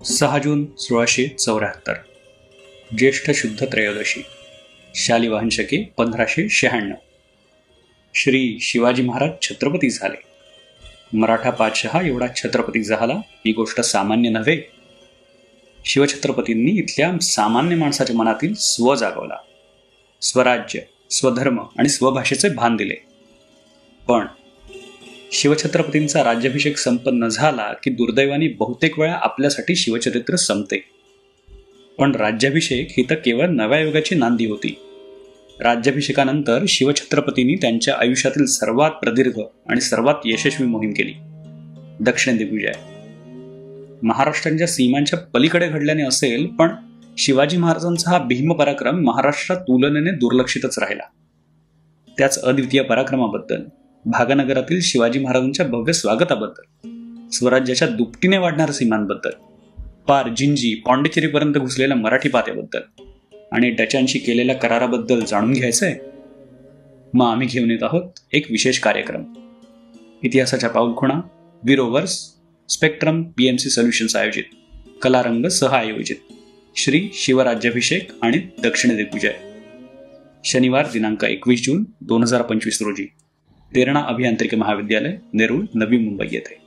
6 जून 1674 ज्येष्ठ शुद्ध त्रयोदशी शालिवाहन शके 1596 श्री शिवाजी महाराज छत्रपती झाले. मराठा पातशहा एवढा छत्रपती झाला ही गोष्ट सामान्य नव्हे. शिवछत्रपतींनी इथल्या सामान्य माणसाच्या मनातील स्व जागवला. स्वराज्य, स्वधर्म आणि स्वभाषेचे भान दिले. पण शिवछत्रपतींचा राज्याभिषेक संपन्न झाला की दुर्दैवाने बहुतेक वेळा आपल्यासाठी शिवचरित्र संपते. पण राज्याभिषेक ही तर केवळ नव्या युगाची नांदी होती. राज्याभिषेकानंतर शिवछत्रपतींनी त्यांच्या आयुष्यातील सर्वात प्रदीर्घ आणि सर्वात यशस्वी मोहीम केली, दक्षिण दिग्विजय. महाराष्ट्राच्या सीमांच्या पलीकडे घडल्याने असेल, पण शिवाजी महाराजांचा हा भीम पराक्रम महाराष्ट्रात तुलनेने दुर्लक्षितच राहिला. त्याच अद्वितीय पराक्रमाबद्दल, भागनगरातील शिवाजी महाराजांच्या भव्य स्वागताबद्दल, स्वराज्याच्या दुपटीने वाढणाऱ्या सीमांबद्दल, पार जिंजी पॉंडिचेरीपर्यंत घुसलेल्या मराठी पात्याबद्दल आणि डचांशी केलेल्या कराराबद्दल जाणून घ्यायचंय? मग आम्ही घेऊन येत आहोत एक विशेष कार्यक्रम. इतिहासाच्या पाऊलखुणा, विरोवर्स, स्पेक्ट्रम PMC सोल्युशन्स आयोजित, कलारंग सह आयोजित श्री शिवराज्याभिषेक आणि दक्षिण दिग्विजय. शनिवार दिनांक 21 जून 2025 रोजी तेरणा अभियांत्रिकी महाविद्यालय, नेरूळ, नवी मुंबई येथे.